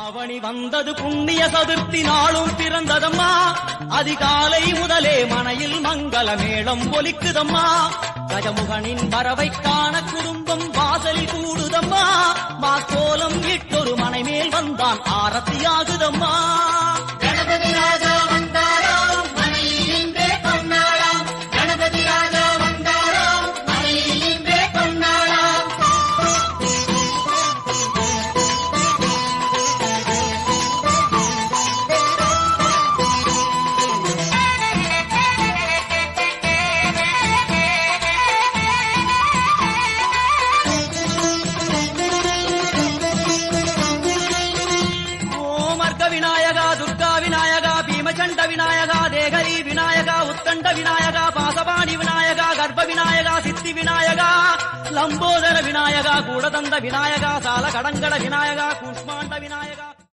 ஆவணி வந்தது புண்ணிய சதுர்த்தி நாளும் பிறந்ததம்மா. அதிகாலை முதலே மனையில் மங்கள மேளம் ஒலிக்குதம்மா. கஜமுகனின் வரவை காண குடும்பம் வாசலில் கூடுதம்மா. மாக்கோலம் இட்டொரு மனை மேல் வந்தான் ஆரத்தியாகுதம்மா. கணபதி ராஜா வந்தாராம் மனையில் இன்றே பொன்னாளாம். கணபதி ராஜா வந்தாராம் மனையில் இன்றே பொன்னாளாம். விநாயகா துர்கா விநாயகா பீமச்சண்ட விநாயகா தேகரி விநாயகா உத்தண்ட விநாயகா பாசபாணி விநாயகா கர்ப்ப விநாயகா சித்தி விநாயகா லம்போதர விநாயகா கூடதந்த விநாயகா சால கடங்கட விநாயகா கூஷ்மாண்ட விநாயகா.